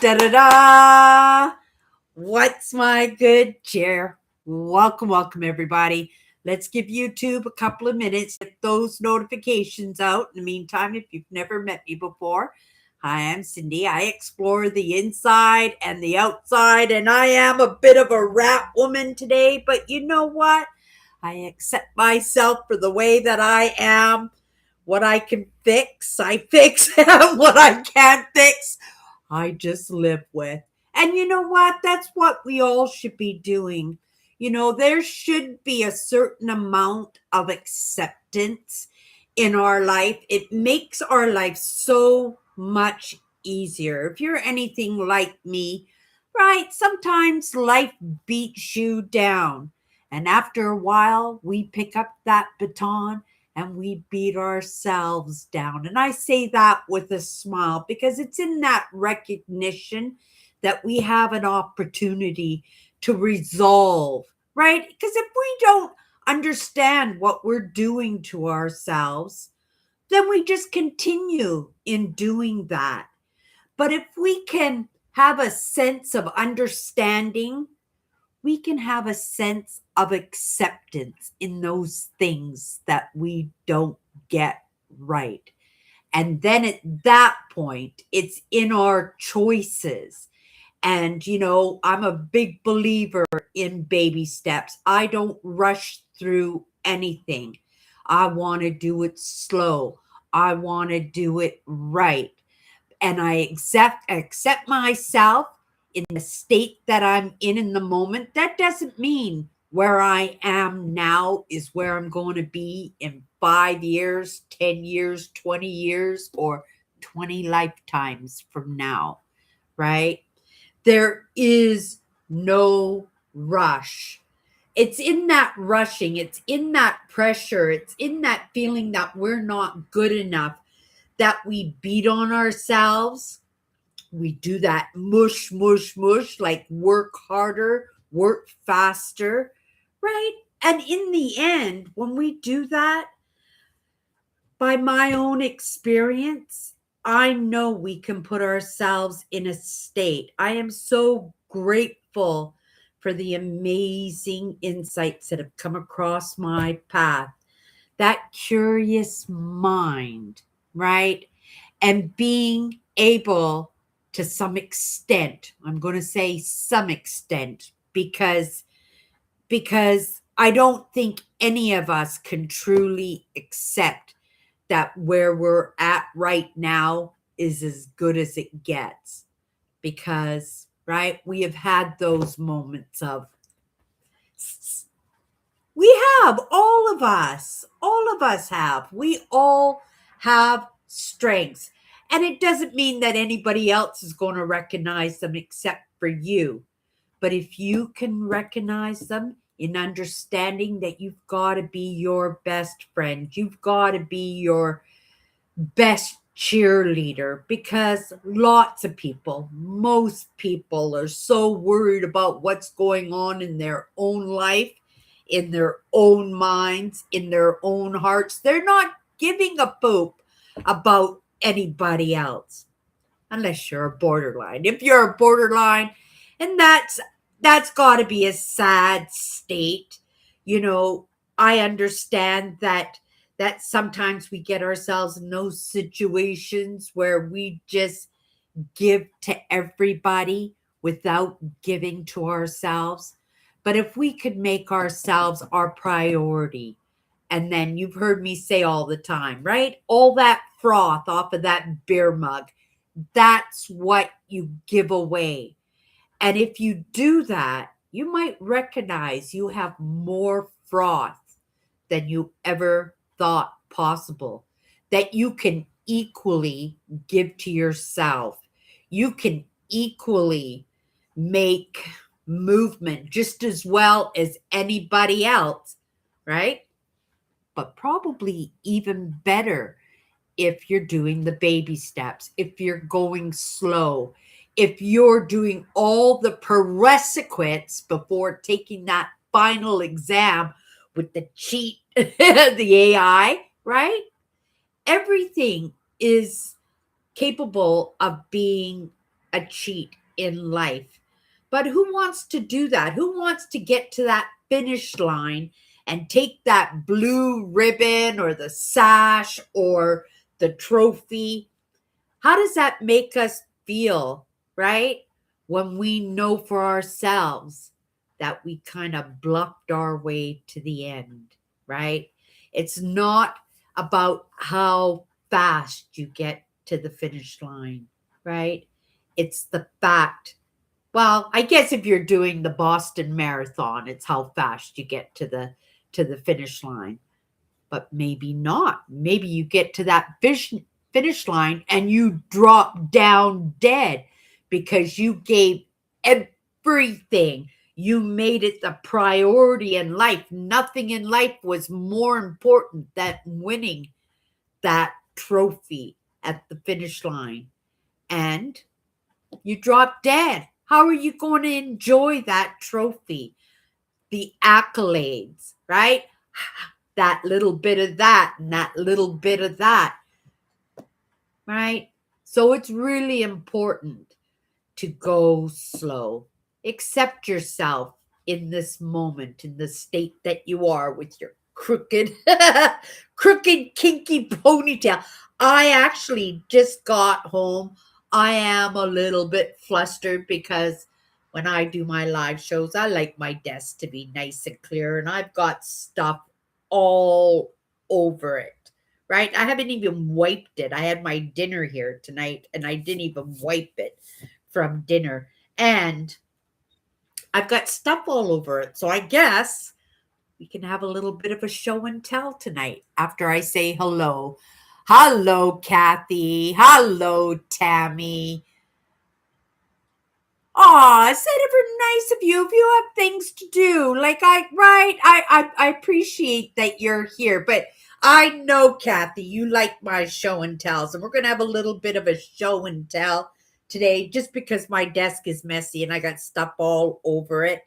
Da da da! What's my good cheer? Welcome, everybody. Let's give YouTube a couple of minutes, get those notifications out. In the meantime, if you've never met me before, hi, I'm Cindy. I explore the inside and the outside, and I am a bit of a rat woman today, but you know what? I accept myself for the way that I am. What I can fix, I fix. What I can't fix, I just live with. And you know what? That's what we all should be doing. There should be a certain amount of acceptance in our life. It makes our life so much easier. If you're anything like me, right, sometimes life beats you down. And after a while, we pick up that baton and we beat ourselves down. And I say that with a smile because it's in that recognition that we have an opportunity to resolve, right? Because if we don't understand what we're doing to ourselves, then we just continue in doing that. But if we can have a sense of understanding, we can have a sense of acceptance in those things that we don't get right. And then at that point, it's in our choices. And, I'm a big believer in baby steps. I don't rush through anything. I want to do it slow. I want to do it right. And I accept myself in the state that I'm in the moment. That doesn't mean where I am now is where I'm going to be in 5 years, 10 years, 20 years, or 20 lifetimes from now, right? There is no rush. It's in that rushing, it's in that pressure, it's in that feeling that we're not good enough that we beat on ourselves. We do that mush, mush, mush, like work harder, work faster, right? And in the end, when we do that, by my own experience, I know we can put ourselves in a state. I am so grateful for the amazing insights that have come across my path. That curious mind, right? And being able to some extent, I'm going to say some extent, because I don't think any of us can truly accept that where we're at right now is as good as it gets. Because, right, we have had those moments of, we have, all of us have, we all have strengths. And it doesn't mean that anybody else is going to recognize them except for you. But if you can recognize them in understanding that you've got to be your best friend, you've got to be your best cheerleader, because lots of people, most people are so worried about what's going on in their own life, in their own minds, in their own hearts. They're not giving a poop about anybody else unless you're a borderline. If you're a borderline, and that's got to be a sad state. I understand that sometimes we get ourselves in those situations where we just give to everybody without giving to ourselves. But if we could make ourselves our priority, and then you've heard me say all the time, right? All that froth off of that beer mug, that's what you give away. And if you do that, you might recognize you have more froth than you ever thought possible, that you can equally give to yourself. You can equally make movement just as well as anybody else, right? But probably even better if you're doing the baby steps, if you're going slow, if you're doing all the prerequisites before taking that final exam with the cheat, the AI, right? Everything is capable of being a cheat in life. But who wants to do that? Who wants to get to that finish line and take that blue ribbon or the sash or the trophy? How does that make us feel, right? When we know for ourselves that we kind of bluffed our way to the end, right? It's not about how fast you get to the finish line, right? It's the fact. Well, I guess if you're doing the Boston Marathon, it's how fast you get to the finish line, but maybe not. Maybe you get to that finish line and you drop down dead because you gave everything. You made it the priority in life. Nothing in life was more important than winning that trophy at the finish line. And you drop dead. How are you going to enjoy that trophy? The accolades, right? That little bit of that and that little bit of that, right? So it's really important to go slow. Accept yourself in this moment, in the state that you are with your crooked, crooked, kinky ponytail. I actually just got home. I am a little bit flustered because when I do my live shows, I like my desk to be nice and clear, and I've got stuff all over it, right? I haven't even wiped it. I had my dinner here tonight, and I didn't even wipe it from dinner. And I've got stuff all over it. So I guess we can have a little bit of a show and tell tonight after I say hello. Hello, Kathy. Hello, Tammy. Aw, is that ever nice of you if you have things to do? Like I appreciate that you're here, but I know, Kathy, you like my show and tells, and we're gonna have a little bit of a show and tell today just because my desk is messy and I got stuff all over it.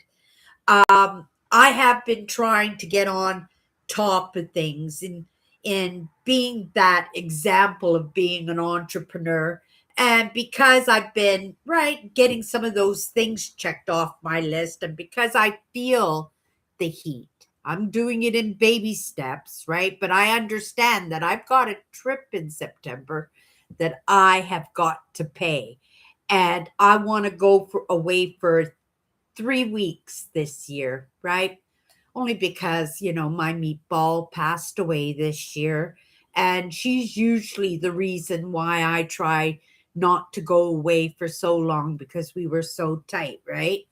I have been trying to get on top of things and being that example of being an entrepreneur. And because I've been right getting some of those things checked off my list, and because I feel the heat, I'm doing it in baby steps, right? But I understand that I've got a trip in September that I have got to pay. And I want to go away for 3 weeks this year, right? Only because, my meatball passed away this year. And she's usually the reason why I try not to go away for so long because we were so tight, right?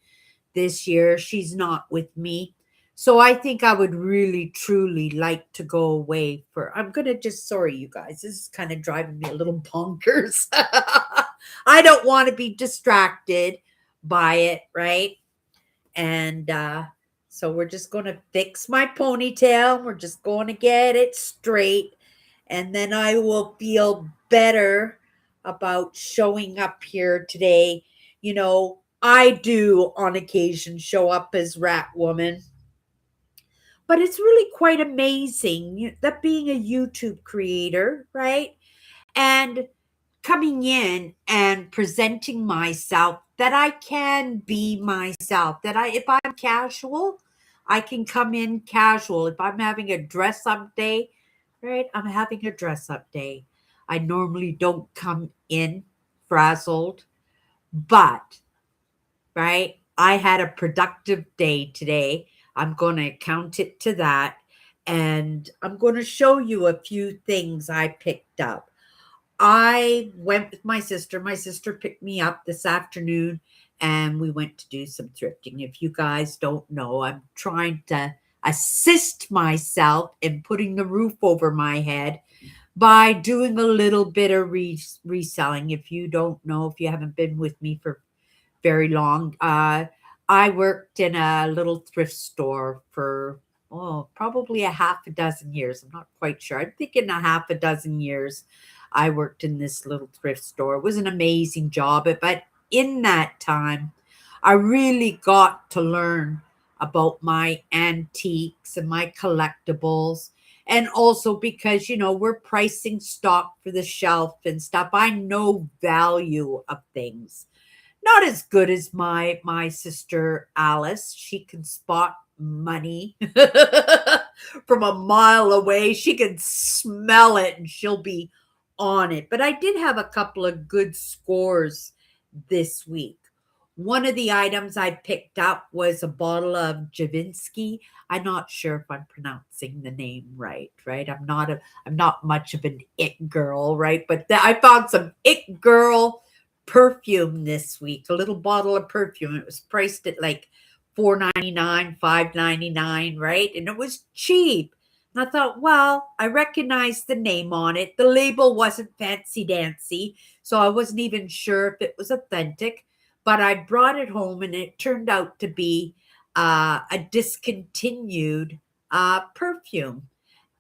This year, she's not with me. So I think I would really, truly like to go away I'm going to just, sorry, you guys, this is kind of driving me a little bonkers. I don't want to be distracted by it, right? And so we're just going to fix my ponytail. We're just going to get it straight. And then I will feel better about showing up here today. I do on occasion show up as Rat Woman. But it's really quite amazing that being a YouTube creator, right? And coming in and presenting myself that I can be myself, that if I'm casual, I can come in casual. If I'm having a dress up day, right, I'm having a dress up day. I normally don't come in frazzled, but right, I had a productive day today. I'm going to count it to that, and I'm going to show you a few things I picked up. I went with my sister. My sister picked me up this afternoon and we went to do some thrifting. If you guys don't know, I'm trying to assist myself in putting the roof over my head by doing a little bit of reselling. If you don't know, if you haven't been with me for very long, I worked in a little thrift store for probably a half a dozen years. I'm not quite sure. I'm thinking a half a dozen years. I worked in this little thrift store. It was an amazing job, but in that time, I really got to learn about my antiques and my collectibles. And also because, we're pricing stock for the shelf and stuff. I know value of things. not as good as my sister Alice. She can spot money from a mile away. She can smell it and she'll be on it. But I did have a couple of good scores this week. One of the items I picked up was a bottle of Javinsky. I'm not sure if I'm pronouncing the name right, right? I'm not much of an it girl, right? But I found some it girl perfume this week, a little bottle of perfume. It was priced at like $4.99, $5.99, right? And it was cheap. And I thought, well, I recognized the name on it. The label wasn't fancy dancy, so I wasn't even sure if it was authentic. But I brought it home, and it turned out to be a discontinued perfume.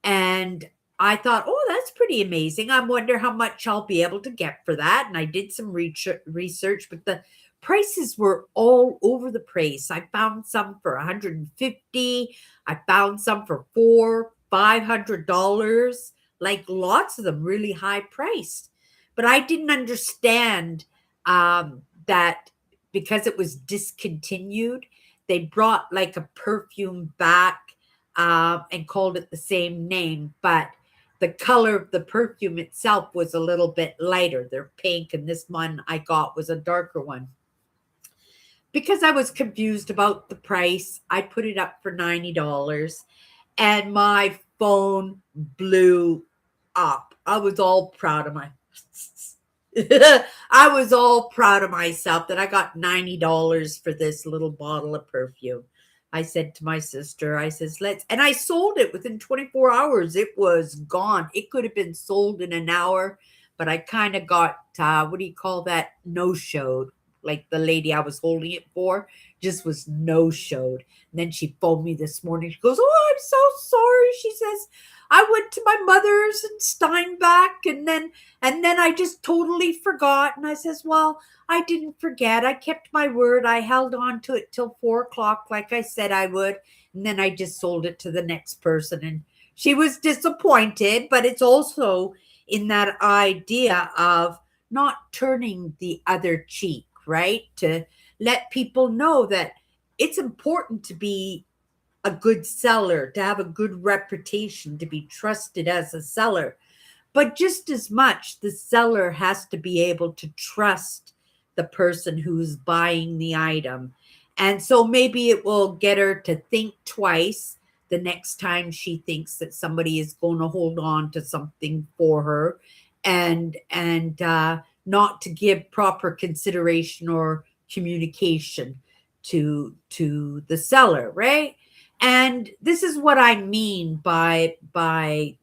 And I thought, oh, that's pretty amazing. I wonder how much I'll be able to get for that. And I did some research, but the prices were all over the place. I found some for 150. I found some for $400, $500, like lots of them really high priced. But I didn't understand that because it was discontinued, they brought like a perfume back and called it the same name, but the color of the perfume itself was a little bit lighter. They're pink, and this one I got was a darker one. Because I was confused about the price, I put it up for $90, and my phone blew up. I was all proud of I was all proud of myself that I got $90 for this little bottle of perfume. I said to my sister, I says, and I sold it within 24 hours. It was gone. It could have been sold in an hour, but I kind of got, what do you call that? No-showed. Like the lady I was holding it for just was no-showed. And then she phoned me this morning. She goes, oh, I'm so sorry. She says, I went to my mother's in Steinbach, and then I just totally forgot. And I says, well, I didn't forget. I kept my word. I held on to it till 4 o'clock, like I said I would. And then I just sold it to the next person. And she was disappointed, but it's also in that idea of not turning the other cheek, right? To let people know that it's important to be a good seller, to have a good reputation, to be trusted as a seller. But just as much, the seller has to be able to trust the person who's buying the item. And so maybe it will get her to think twice the next time she thinks that somebody is going to hold on to something for her, and not to give proper consideration or communication to the seller, right? And this is what I mean by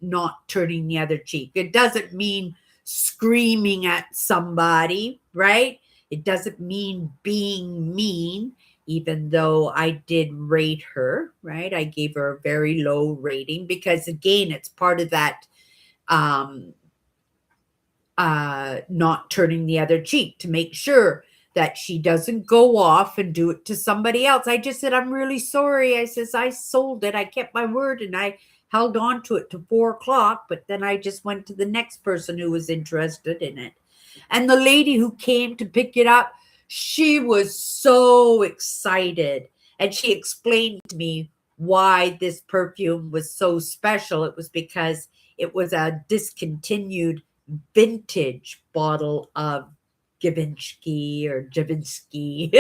not turning the other cheek. It doesn't mean screaming at somebody, right? It doesn't mean being mean, even though I did rate her, right? I gave her a very low rating because, again, it's part of that not turning the other cheek, to make sure that she doesn't go off and do it to somebody else. I just said, I'm really sorry. I says, I sold it. I kept my word, and I held on to it to 4 o'clock, but then I just went to the next person who was interested in it. And the lady who came to pick it up, she was so excited. And she explained to me why this perfume was so special. It was because it was a discontinued vintage bottle of Givenchy or Javinsky,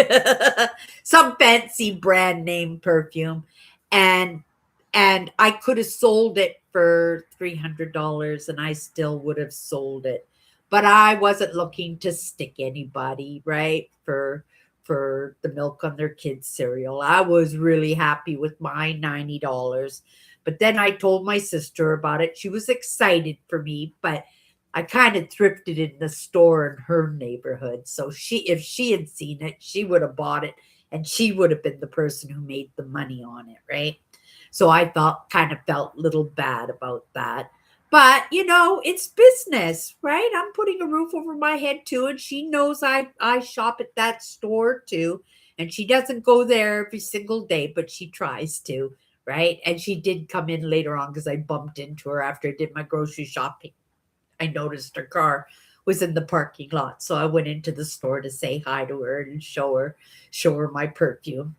some fancy brand name perfume. And I could have sold it for $300, and I still would have sold it. But I wasn't looking to stick anybody, right? For the milk on their kids' cereal. I was really happy with my $90. But then I told my sister about it. She was excited for me, but I kind of thrifted in the store in her neighborhood. So if she had seen it, she would have bought it, and she would have been the person who made the money on it, right? So I kind of felt a little bad about that. But, it's business, right? I'm putting a roof over my head too, and she knows I shop at that store too. And she doesn't go there every single day, but she tries to, right? And she did come in later on because I bumped into her after I did my grocery shopping. I noticed her car was in the parking lot. So I went into the store to say hi to her and show her my perfume.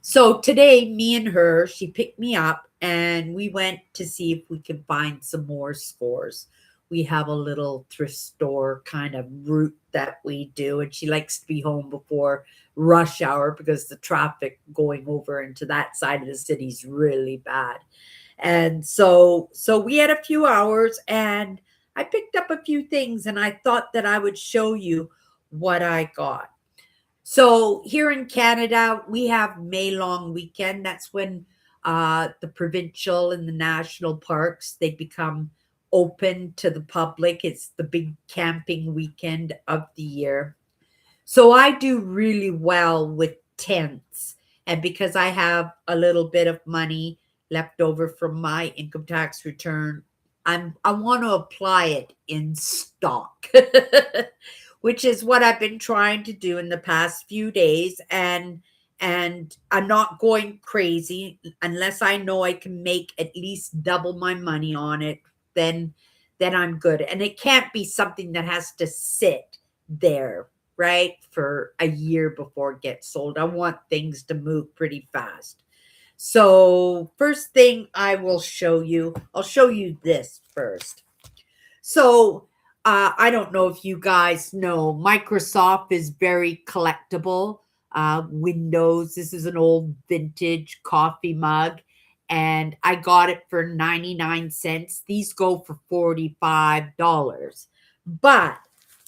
So today, me and her, she picked me up and we went to see if we could find some more scores. We have a little thrift store kind of route that we do, and she likes to be home before rush hour because the traffic going over into that side of the city is really bad. And so we had a few hours and I picked up a few things and I thought that I would show you what I got. So here in Canada, we have May long weekend. That's when the provincial and the national parks they become open to the public. It's the big camping weekend of the year. So I do really well with tents. And because I have a little bit of money left over from my income tax return, I want to apply it in stock. Which is what I've been trying to do in the past few days, and I'm not going crazy unless I know I can make at least double my money on it, then I'm good. And it can't be something that has to sit there, right, for a year before it gets sold. I want things to move pretty fast. So, first thing I'll show you this first. So, I don't know if you guys know, Microsoft is very collectible. Windows, this is an old vintage coffee mug, and I got it for 99 cents. These go for $45. But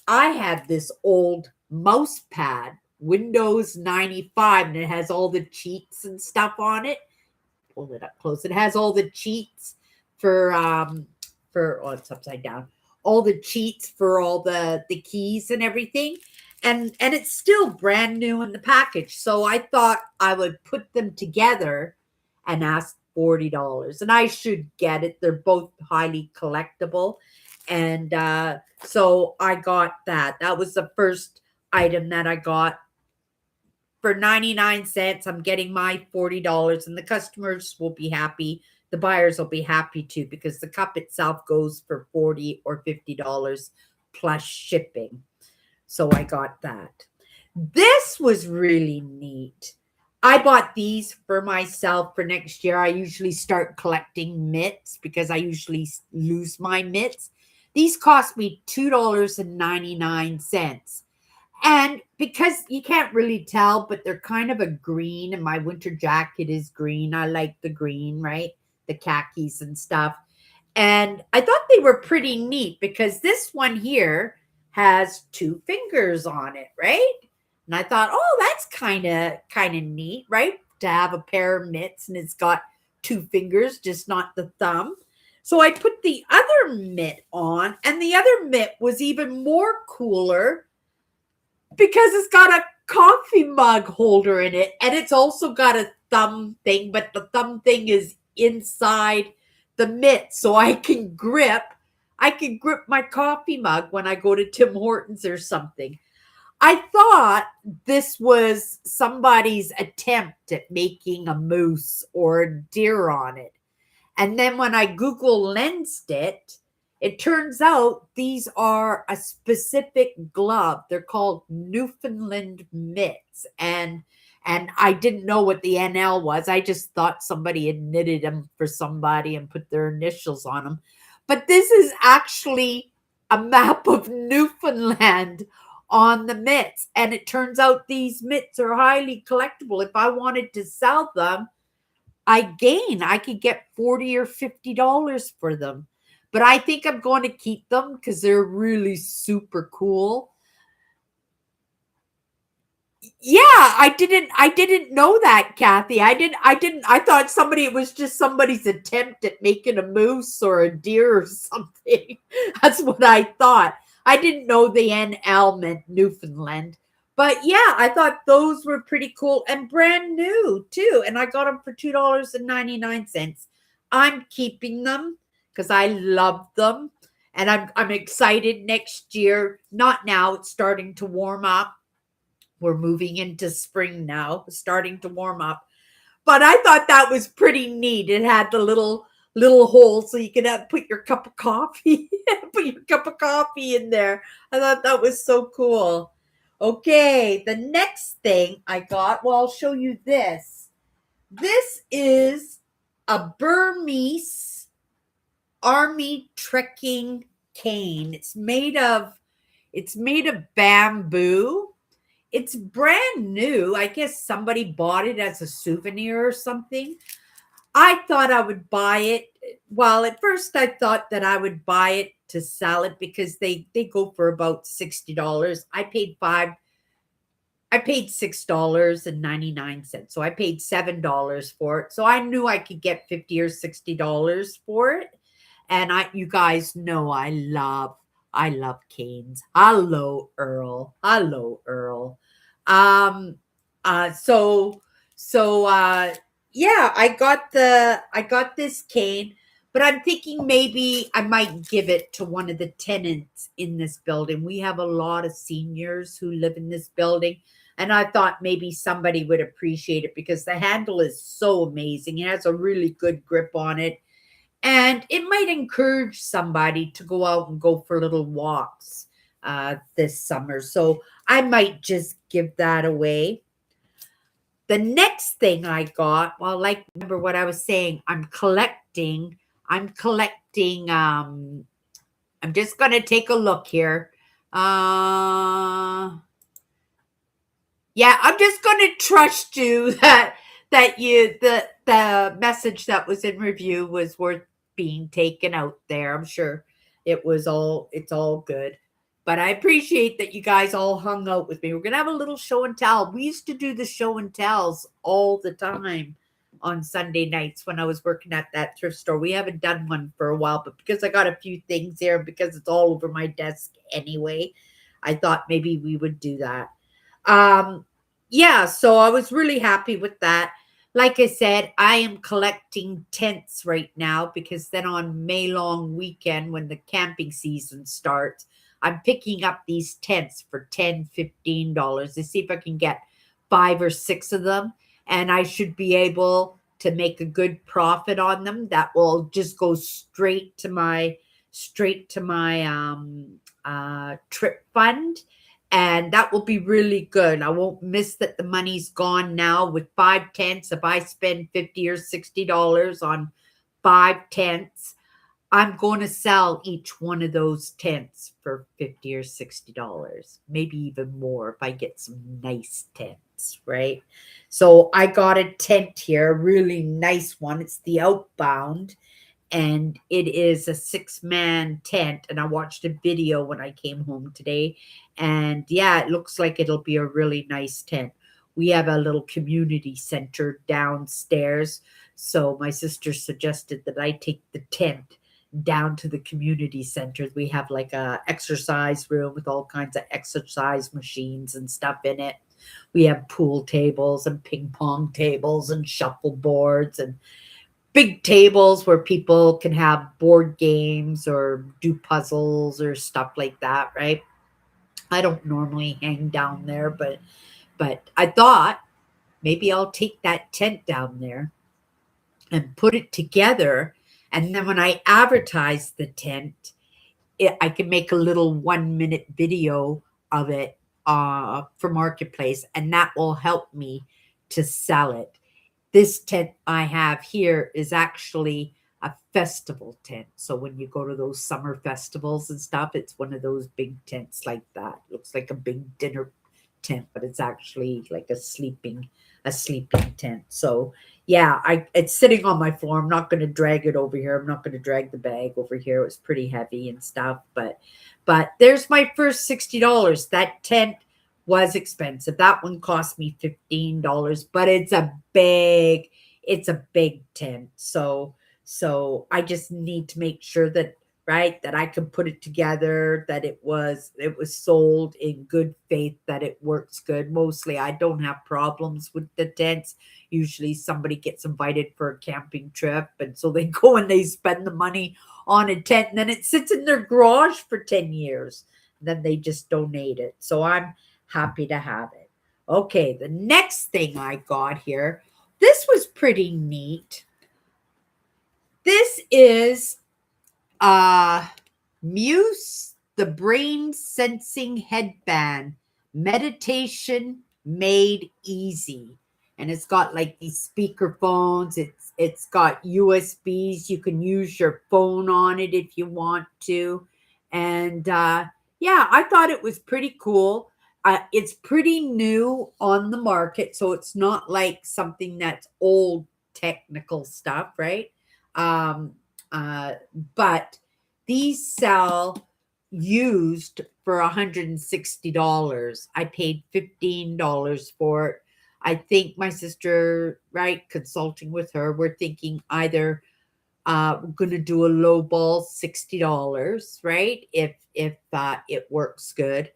I have this old mouse pad, Windows 95, and it has all the cheats and stuff on it. Pull it up close. It has all the cheats for oh, it's upside down. All the cheats for all the keys and everything. And it's still brand new in the package. So I thought I would put them together and ask $40. And I should get it. They're both highly collectible. And so I got that. That was the first item that I got for 99 cents. I'm getting my $40 and the customers will be happy. The buyers will be happy too because the cup itself goes for $40 or $50 plus shipping. So I got that. This was really neat. I bought these for myself for next year. I usually start collecting mitts because I usually lose my mitts. These cost me $2.99. And because you can't really tell, but they're kind of a green, and my winter jacket is green. I like the green, right? The khakis and stuff. And I thought they were pretty neat because this one here has two fingers on it, right? And I thought, oh, that's kind of neat, right? To have a pair of mitts and it's got two fingers, just not the thumb. So I put the other mitt on, and the other mitt was even more cooler because it's got a coffee mug holder in it, and it's also got a thumb thing, but the thumb thing is inside the mitt, so I can grip my coffee mug when I go to Tim Hortons or something. I thought this was somebody's attempt at making a moose or a deer on it. And then when I Google lensed it, it turns out these are a specific glove. They're called Newfoundland mitts. And I didn't know what the NL was. I just thought somebody had knitted them for somebody and put their initials on them. But this is actually a map of Newfoundland on the mitts. And it turns out these mitts are highly collectible. If I wanted to sell them, I could get $40 or $50 for them. But I think I'm going to keep them because they're really super cool. Yeah, I didn't know that, Kathy. I thought it was just somebody's attempt at making a moose or a deer or something. That's what I thought. I didn't know the NL meant Newfoundland. But yeah, I thought those were pretty cool and brand new too. And I got them for $2.99. I'm keeping them because I love them. And I'm excited next year. Not now, it's starting to warm up. We're moving into spring now, starting to warm up. But I thought that was pretty neat. It had the little hole so you can put your cup of coffee, put your cup of coffee in there. I thought that was so cool. Okay, the next thing I got, well, I'll show you this. This is a Burmese army trekking cane. It's made of bamboo. It's brand new. I guess somebody bought it as a souvenir or something. I thought I would buy it. Well, at first I thought that I would buy it to sell it because they go for about $60. I paid $6.99. So I paid $7 for it. So I knew I could get 50 or $60 for it. And you guys know I love canes. Hello, Earl. Hello, Earl. Um uh so so yeah, I got this cane, but I'm thinking maybe I might give it to one of the tenants in this building. We have a lot of seniors who live in this building, and I thought maybe somebody would appreciate it because the handle is so amazing. It has a really good grip on it, and it might encourage somebody to go out and go for little walks this summer. So I might just give that away. The next thing I got, well, like, remember what I was saying, I'm collecting. I'm just gonna take a look here. Yeah, I'm just gonna trust you that the message that was in review was worth being taken out there. I'm sure it's all good. But I appreciate that you guys all hung out with me. We're gonna have a little show and tell. We used to do the show and tells all the time on Sunday nights when I was working at that thrift store. We haven't done one for a while, but because I got a few things here, because it's all over my desk anyway, I thought maybe we would do that. Um, yeah, so I was really happy with that. Like I said, I am collecting tents right now because then on May long weekend, when the camping season starts, I'm picking up these tents for $10, $15 to see if I can get 5 or 6 of them. And I should be able to make a good profit on them. That will just go straight to my trip fund, and that will be really good. I won't miss that the money's gone now with 5 tents. If I spend 50 or $60 on 5 tents, I'm going to sell each one of those tents for 50 or $60, maybe even more if I get some nice tents, right? So I got a tent here, a really nice one. It's the Outbound, and it is a 6-man tent. And I watched a video when I came home today, and yeah, it looks like it'll be a really nice tent. We have a little community center downstairs, so my sister suggested that I take the tent down to the community center. We have like a exercise room with all kinds of exercise machines and stuff in it. We have pool tables and ping pong tables and shuffleboards and big tables where people can have board games or do puzzles or stuff like that, right? I don't normally hang down there, but I thought maybe I'll take that tent down there and put it together, and then when I advertise the tent, I can make a little 1 minute video of it for Marketplace, and that will help me to sell it. This tent I have here is actually a festival tent. So when you go to those summer festivals and stuff, it's one of those big tents like that. Looks like a big dinner tent, but it's actually like a sleeping tent. So yeah, it's sitting on my floor. I'm not going to drag it over here. I'm not going to drag the bag over here. It was pretty heavy and stuff, but there's my first $60. That tent was expensive. That one cost me $15, but it's a big tent. So I just need to make sure that, right, that I can put it together, that it was sold in good faith, that it works good. Mostly I don't have problems with the tents. Usually somebody gets invited for a camping trip, and so they go and they spend the money on a tent, and then it sits in their garage for 10 years. And then they just donate it. So I'm happy to have it. Okay, the next thing I got here, this was pretty neat. This is Muse, the brain sensing headband, meditation made easy. And it's got like these speaker phones. It's got USBs. You can use your phone on it if you want to. And yeah, I thought it was pretty cool. It's pretty new on the market, so it's not like something that's old technical stuff, right? Um, uh, but these sell used for $160. I paid $15 for it. I think my sister, right, consulting with her, we're thinking either we're going to do a low ball $60, right? If it works good,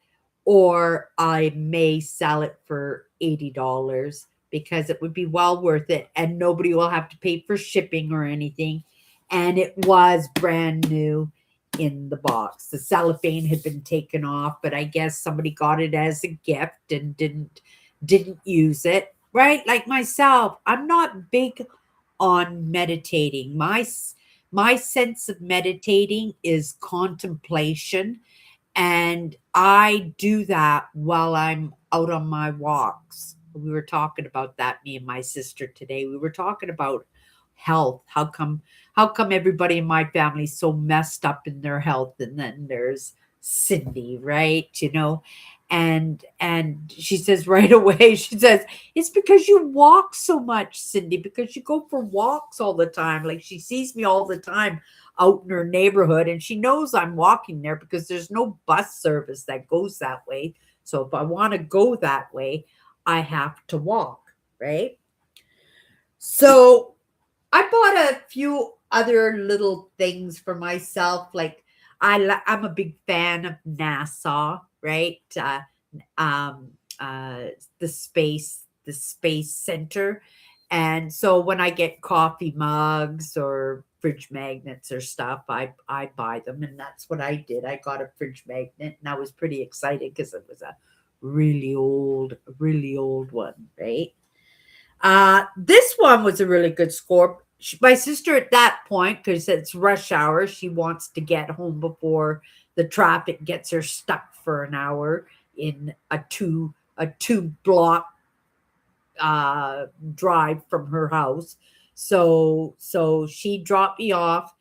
or I may sell it for $80 because it would be well worth it, and nobody will have to pay for shipping or anything. And it was brand new in the box. The cellophane had been taken off, but I guess somebody got it as a gift and didn't use it, right? Like myself, I'm not big on meditating. My sense of meditating is contemplation, and I do that while I'm out on my walks. We were talking about that, me and my sister today. We were talking about health. How come everybody in my family is so messed up in their health? And then there's Cindy, right? And she says right away, she says, it's because you walk so much, Cindy, because you go for walks all the time. Like she sees me all the time out in her neighborhood, and she knows I'm walking there because there's no bus service that goes that way. So if I want to go that way, I have to walk, right? So I bought a few other little things for myself. Like I'm a big fan of NASA, right? Um, uh, the space center. And so when I get coffee mugs or fridge magnets or stuff, I buy them, and that's what I did. I got a fridge magnet, and I was pretty excited because it was a really old one, right? This one was a really good score. My sister at that point, because it's rush hour, she wants to get home before the traffic gets her stuck for an hour in a two block drive from her house. So she dropped me off,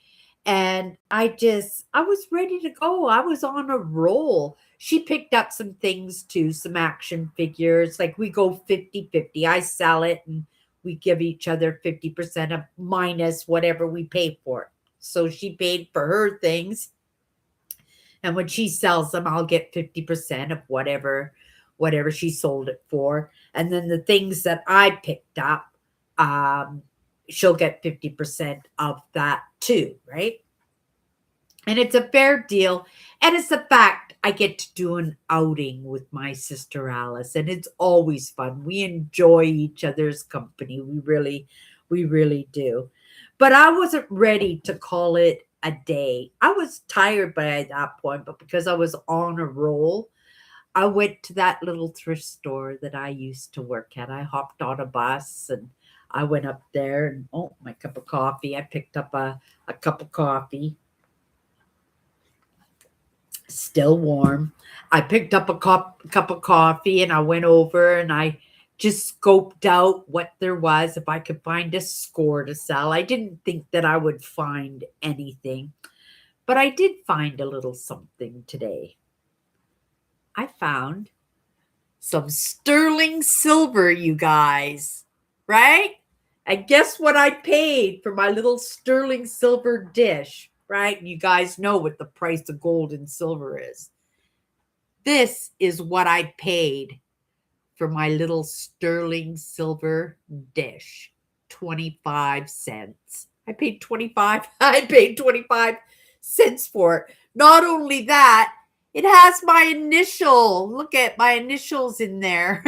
and I was ready to go. I was on a roll. She picked up some things too, some action figures. Like we go 50-50. I sell it and we give each other 50% of minus whatever we pay for it. So she paid for her things, and when she sells them, I'll get 50% of whatever she sold it for. And then the things that I picked up, um, she'll get 50% of that too, right? And it's a fair deal. And it's the fact I get to do an outing with my sister Alice, and it's always fun. We enjoy each other's company. We really do. But I wasn't ready to call it a day. I was tired by that point, but because I was on a roll, I went to that little thrift store that I used to work at. I hopped on a bus and I went up there, and oh, my cup of coffee. I picked up a cup of coffee, still warm. I picked up a cup of coffee, and I went over and I just scoped out what there was, if I could find a score to sell. I didn't think that I would find anything, but I did find a little something today. I found some sterling silver, you guys, right? And guess what I paid for my little sterling silver dish, right? And you guys know what the price of gold and silver is. This is what I paid for my little sterling silver dish. 25 cents. I paid 25 cents for it. Not only that, it has my initial. Look at my initials in there.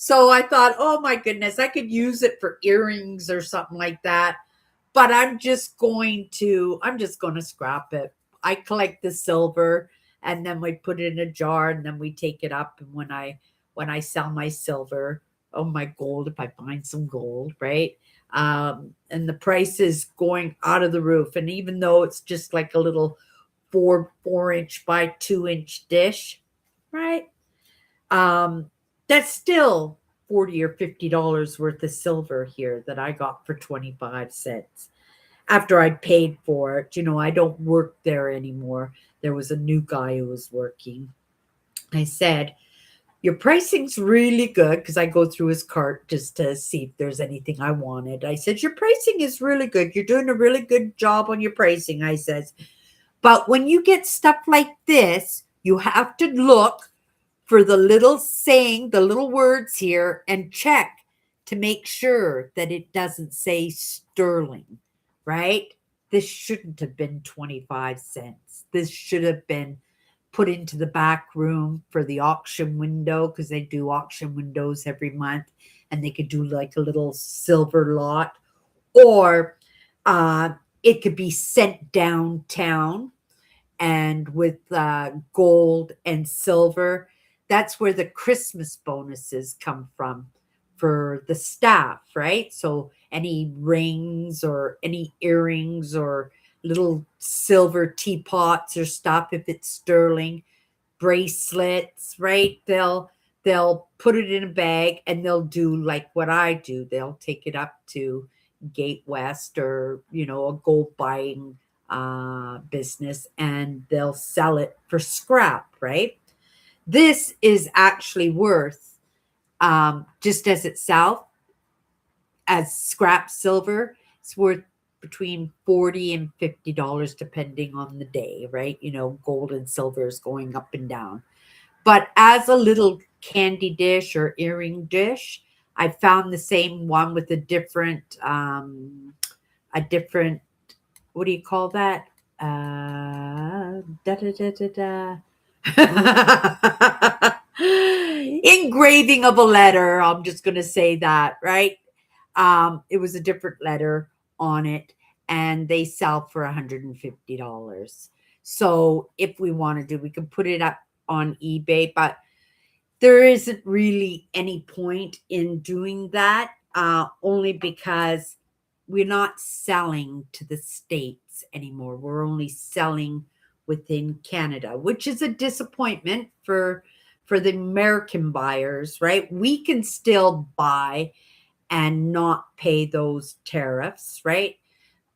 So I thought, oh my goodness, I could use it for earrings or something like that. But I'm just going to scrap it. I collect the silver, and then we put it in a jar, and then we take it up, and when I sell my silver, oh my gold, if I find some gold, right? And the price is going out of the roof. And even though it's just like a little 4 inch by 2 inch dish, right? Um, that's still 40 or $50 worth of silver here that I got for 25 cents after I paid for it. I don't work there anymore. There was a new guy who was working. I said, your pricing's really good, because I go through his cart just to see if there's anything I wanted. I said, your pricing is really good. You're doing a really good job on your pricing, I says. But when you get stuff like this, you have to look for the little saying, the little words here, and check to make sure that it doesn't say sterling, right? This shouldn't have been 25 cents. This should have been put into the back room for the auction window, because they do auction windows every month, and they could do like a little silver lot. Or it could be sent downtown and with gold and silver. That's where the Christmas bonuses come from for the staff, right? So any rings or any earrings or little silver teapots or stuff, if it's sterling, bracelets, right? They'll put it in a bag, and they'll do like what I do. They'll take it up to Gate West, or a gold buying business, and they'll sell it for scrap, right? This is actually worth, just as itself, as scrap silver, it's worth between $40 and $50 depending on the day, right? Gold and silver is going up and down. But as a little candy dish or earring dish, I found the same one with a different, what do you call that? Da da da da da. Engraving of a letter. I'm just going to say that, right? It was a different letter on it, and they sell for $150. So if we want to do, we can put it up on eBay, but there isn't really any point in doing that, only because we're not selling to the States anymore. We're only selling within Canada, which is a disappointment for the American buyers, right? We can still buy and not pay those tariffs, right?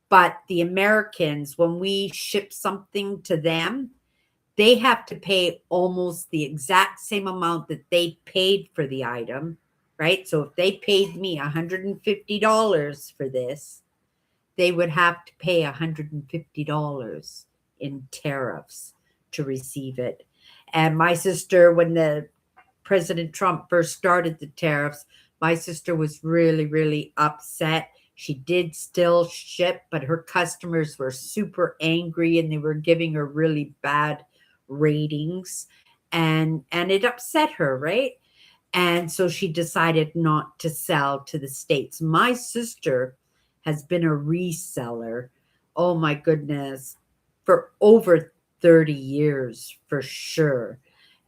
But the Americans, when we ship something to them, they have to pay almost the exact same amount that they paid for the item, right? So if they paid me $150 for this, they would have to pay $150 in tariffs to receive it. And my sister, when the President Trump first started the tariffs, my sister was really, really upset. She did still ship, but her customers were super angry, and they were giving her really bad ratings, and it upset her, right? And so she decided not to sell to the States. My sister has been a reseller, oh my goodness, for over 30 years for sure.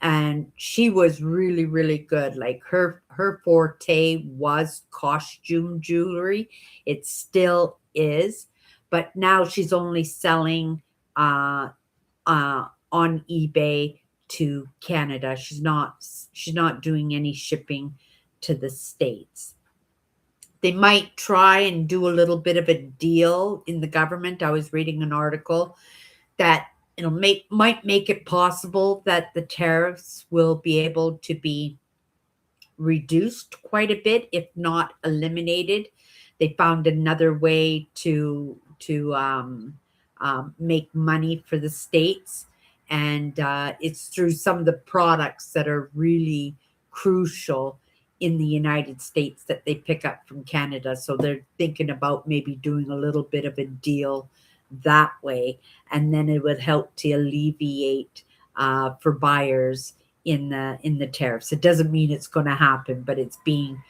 And she was really, really good. Like her forte was costume jewelry. It still is, but now she's only selling on eBay to Canada. She's not doing any shipping to the States. They might try and do a little bit of a deal in the government. I was reading an article that might make it possible that the tariffs will be able to be reduced quite a bit, if not eliminated. They found another way to make money for the states, and it's through some of the products that are really crucial in the United States that they pick up from Canada. So they're thinking about maybe doing a little bit of a deal that way, and then it would help to alleviate for buyers in the tariffs. It doesn't mean it's going to happen, but it's being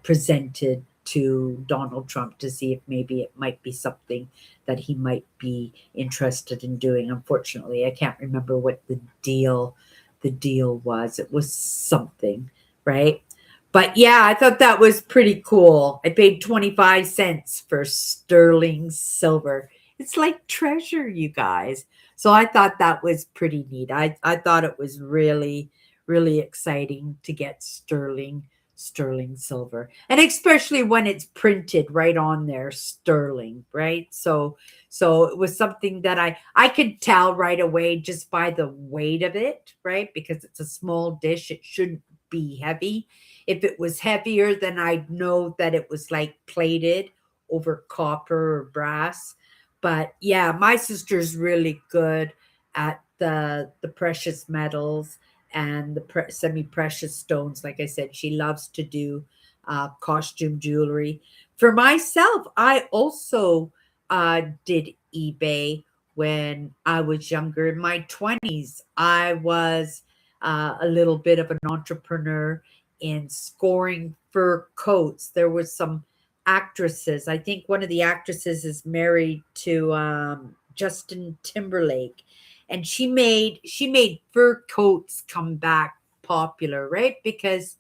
presented to Donald Trump to see if maybe it might be something that he might be interested in doing. Unfortunately, I can't remember what the deal was. It was something, right? But yeah, I thought that was pretty cool. I paid 25 cents for sterling silver. It's like treasure, you guys. So I thought that was pretty neat. I thought it was really, really exciting to get sterling silver. And especially when it's printed right on there, sterling, right? So it was something that I could tell right away just by the weight of it, right? Because it's a small dish, it shouldn't be heavy. If it was heavier, then I'd know that it was like plated over copper or brass. But yeah, my sister's really good at the precious metals and the semi-precious stones. Like I said, she loves to do costume jewelry. For myself, I also did eBay when I was younger. In my 20s, I was a little bit of an entrepreneur in scoring fur coats. There was some actresses. I think one of the actresses is married to Justin Timberlake, and she made fur coats come back popular, right? Because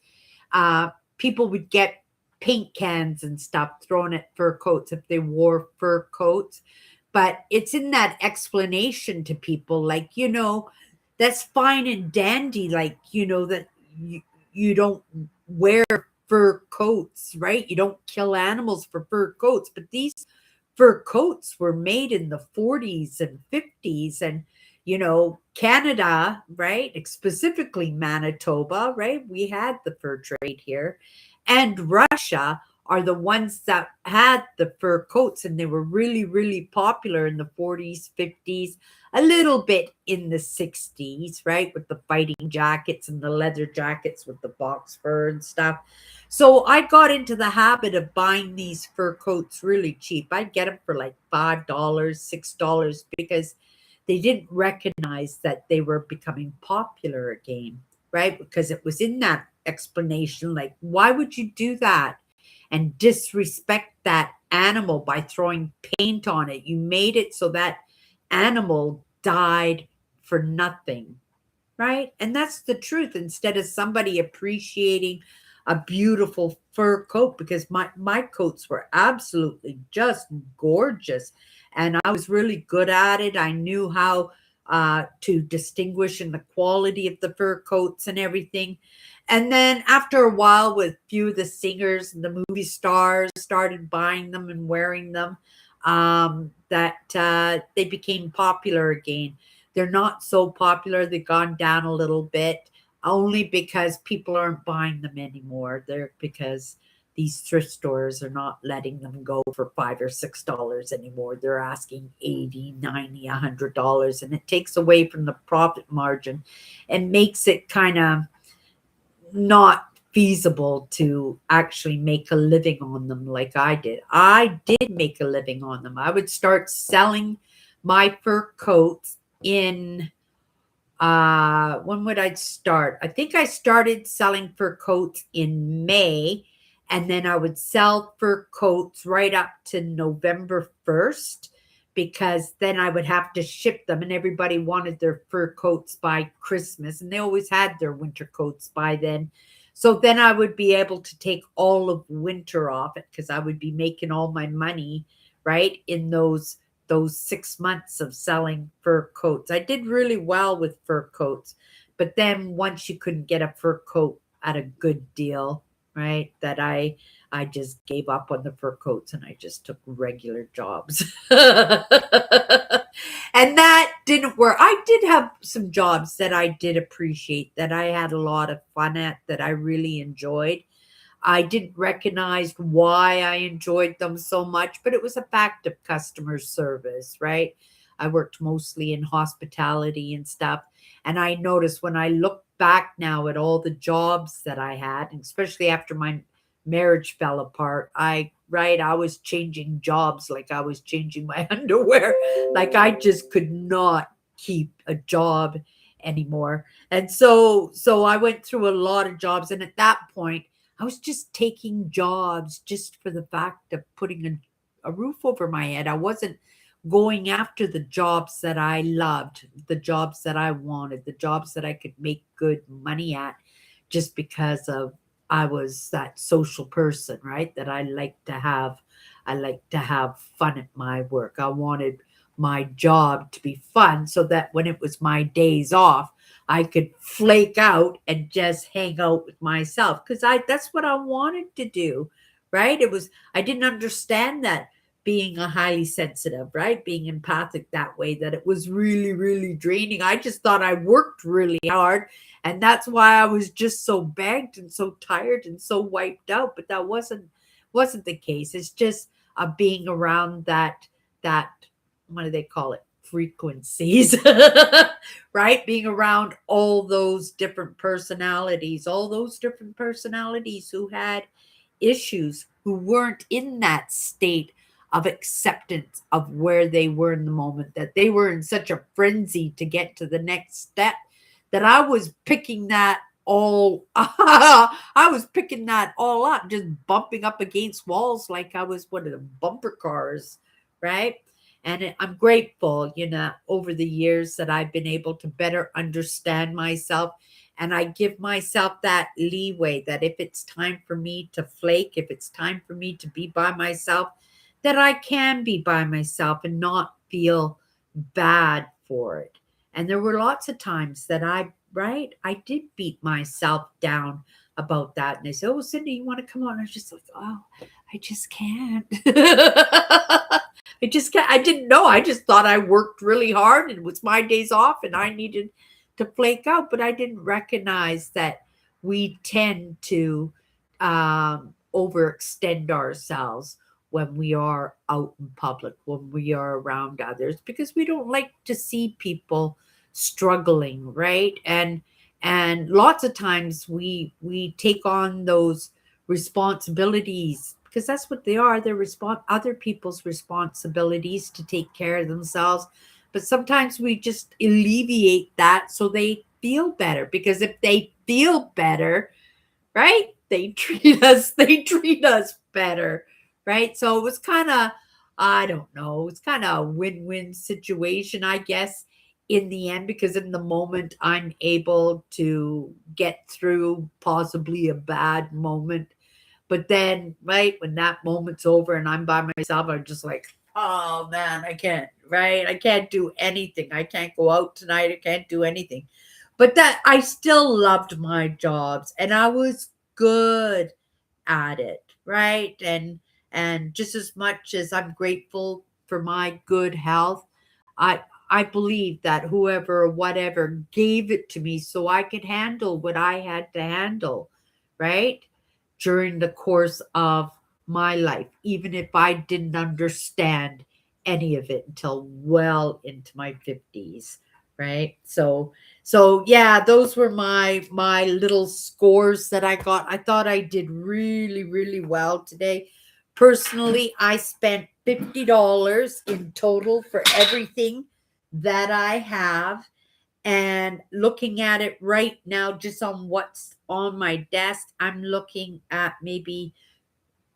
uh, people would get paint cans and stuff thrown at fur coats if they wore fur coats. But it's in that explanation to people, like, that's fine and dandy, like, that you don't wear fur coats, right? You don't kill animals for fur coats, but these fur coats were made in the 40s and 50s. And Canada, right, specifically Manitoba, right, we had the fur trade here, and Russia are the ones that had the fur coats, and they were really, really popular in the 40s, 50s, a little bit in the 60s, right, with the fighting jackets and the leather jackets with the box fur and stuff. So I got into the habit of buying these fur coats really cheap. I'd get them for like $5, $6, because they didn't recognize that they were becoming popular again, right? Because it was in that explanation, like, why would you do that and disrespect that animal by throwing paint on it? You made it so that animal died for nothing, right? And that's the truth. Instead of somebody appreciating a beautiful fur coat, because my coats were absolutely just gorgeous, and I was really good at it. I knew how to distinguish in the quality of the fur coats and everything. And then after a while, with few of the singers and the movie stars started buying them and wearing them, that they became popular again. They're not so popular. They've gone down a little bit, only because people aren't buying them anymore. They're because these thrift stores are not letting them go for $5 or $6 anymore. They're asking 80, 90, $100, and it takes away from the profit margin and makes it kind of not feasible to actually make a living on them like I did. I did make a living on them. I would start selling my fur coats in when would I start? I think I started selling fur coats in May, and then I would sell fur coats right up to November 1st, because then I would have to ship them, and everybody wanted their fur coats by Christmas, and they always had their winter coats by then. So then I would be able to take all of winter off it, because I would be making all my money, right, in those 6 months of selling fur coats. I did really well with fur coats, but then once you couldn't get a fur coat at a good deal, right, that I just gave up on the fur coats and I just took regular jobs. And that didn't work. I did have some jobs that I did appreciate, that I had a lot of fun at, that I really enjoyed. I didn't recognize why I enjoyed them so much, but it was a fact of customer service, right? I worked mostly in hospitality and stuff. And I noticed when I look back now at all the jobs that I had, and especially after my marriage fell apart, I was changing jobs like I was changing my underwear. Like I just could not keep a job anymore. And so I went through a lot of jobs. And at that point, I was just taking jobs just for the fact of putting a roof over my head. I wasn't going after the jobs that I loved, the jobs that I wanted, the jobs that I could make good money at, just because of I was that social person, right? That I like to have fun at my work. I wanted my job to be fun so that when it was my days off, I could flake out and just hang out with myself because I that's what I wanted to do, right? It was I didn't understand that being a highly sensitive, right? Being empathic that way, that it was really, really draining. I just thought I worked really hard and that's why I was just so bagged and so tired and so wiped out. But that wasn't the case. It's just being around that what do they call it? Frequencies, right? Being around all those different personalities who had issues, who weren't in that state of acceptance of where they were in the moment, that they were in such a frenzy to get to the next step that I was picking that all I was picking that all up, just bumping up against walls like I was one of the bumper cars, right? And I'm grateful, over the years that I've been able to better understand myself. And I give myself that leeway that if it's time for me to flake, if it's time for me to be by myself, that I can be by myself and not feel bad for it. And there were lots of times that I did beat myself down about that. And they said, "Oh, Cindy, you want to come on?" And I was just like, "Oh, I just can't." I just can't. I didn't know. I just thought I worked really hard and it was my days off and I needed to flake out. But I didn't recognize that we tend to overextend ourselves when we are out in public, when we are around others, because we don't like to see people struggling, right? And lots of times we take on those responsibilities because that's what they are. They're other people's responsibilities to take care of themselves. But sometimes we just alleviate that so they feel better. Because if they feel better, right? They treat us better, right? So it was kind of, I don't know, it's kind of a win-win situation, I guess, in the end, because in the moment I'm able to get through possibly a bad moment. But then, right, when that moment's over and I'm by myself, I'm just like, oh man, I can't, right? I can't do anything. I can't go out tonight. I can't do anything. But that I still loved my jobs and I was good at it, right? And just as much as I'm grateful for my good health, I I believe that whoever or whatever gave it to me so I could handle what I had to handle, right? During the course of my life, even if I didn't understand any of it until well into my 50s, right? So yeah, those were my little scores that I got. I thought I did really, really well today. Personally, I spent $50 in total for everything that I have. And looking at it right now, just on what's on my desk, I'm looking at maybe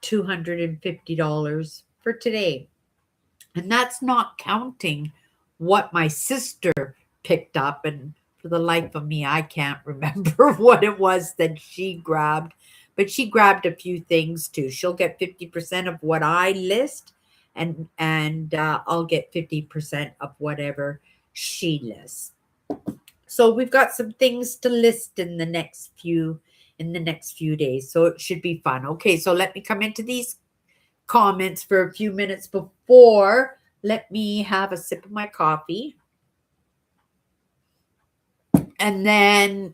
$250 for today. And that's not counting what my sister picked up. And for the life of me, I can't remember what it was that she grabbed. But she grabbed a few things too. She'll get 50% of what I list, and I'll get 50% of whatever she lists. So we've got some things to list in the next few days. So it should be fun. Okay, so let me come into these comments for a few minutes before. Let me have a sip of my coffee. And then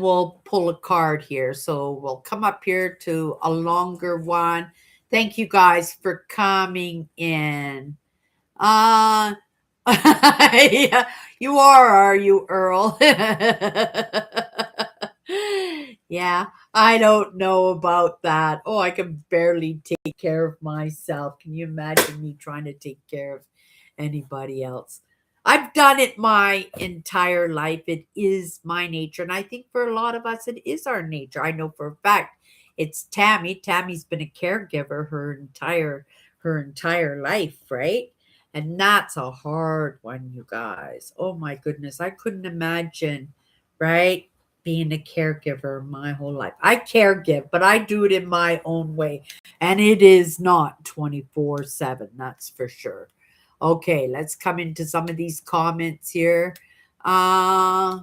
we'll pull a card here. So we'll come up here to a longer one. Thank you guys for coming in. Uh yeah, you are you, Earl? Yeah, I don't know about that. Oh, I can barely take care of myself. Can you imagine me trying to take care of anybody else? I've done it my entire life. It is my nature. And I think for a lot of us, it is our nature. I know for a fact it's Tammy. Tammy's been a caregiver her entire life, right? And that's a hard one, you guys. Oh my goodness. I couldn't imagine, right? being a caregiver my whole life. I caregive, but I do it in my own way. And it is not 24/7, that's for sure. Okay, let's come into some of these comments here. Uh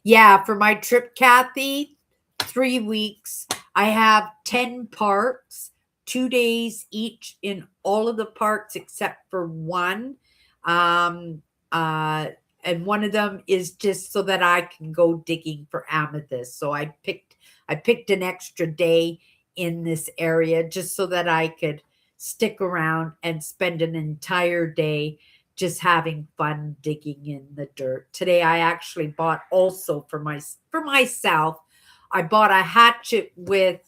yeah, for my trip, Kathy, 3 weeks. I have 10 parks, 2 days each in all of the parks except for one. Um, uh, and one of them is just so that I can go digging for amethyst. So I picked an extra day in this area just so that I could stick around and spend an entire day just having fun digging in the dirt. Today I actually bought also for myself. I bought a hatchet with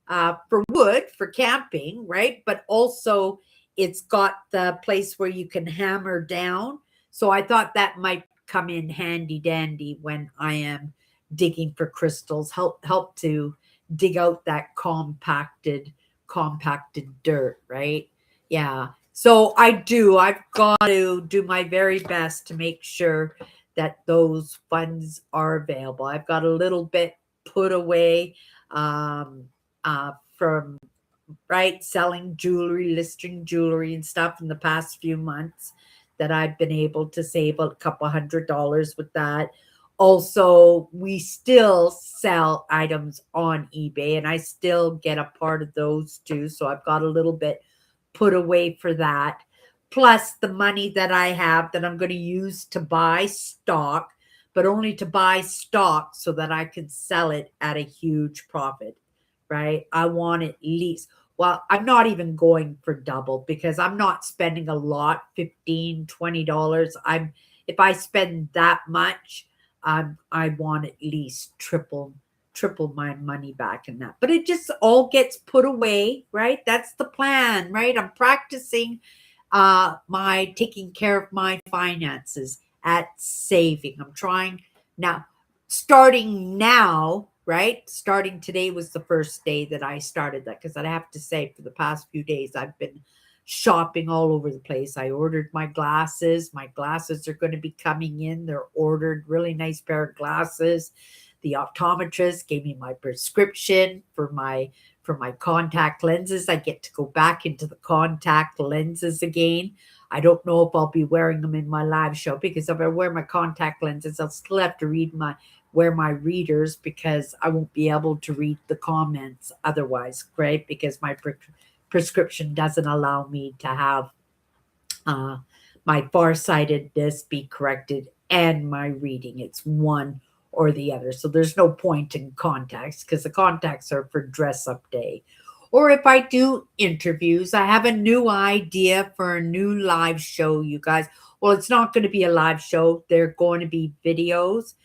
for wood for camping, right? But also it's got the place where you can hammer down. So I thought that might come in handy dandy when I am digging for crystals. Help to dig out that compacted dirt, right? Yeah. So I've got to do my very best to make sure that those funds are available. I've got a little bit put away um, from right selling jewelry, listing jewelry and stuff in the past few months that I've been able to save a couple $100 with that. Also, we still sell items on eBay and I still get a part of those too. So I've got a little bit put away for that. Plus the money that I have that I'm going to use to buy stock, but only to buy stock so that I can sell it at a huge profit, right? I want at least, well, I'm not even going for double because I'm not spending a lot, $15, $20. If I spend that much, I want at least triple my money back in that. But it just all gets put away, right? That's the plan, right? I'm practicing my taking care of my finances at saving. I'm trying now, starting now, right? Starting today was the first day that I started that because I have to say, for the past few days, I've been shopping all over the place. I ordered my glasses. My glasses are going to be coming in. They're ordered, really nice pair of glasses. The optometrist gave me my prescription for my contact lenses. I get to go back into the contact lenses again. I don't know if I'll be wearing them in my live show because if I wear my contact lenses, I'll still have to wear my readers because I won't be able to read the comments otherwise, right? Because my prescription doesn't allow me to have uh, my farsightedness be corrected and my reading. It's one or the other. So there's no point in contacts because the contacts are for dress up day. Or if I do interviews, I have a new idea for a new live show, you guys. Well, it's not going to be a live show. They're going to be videos.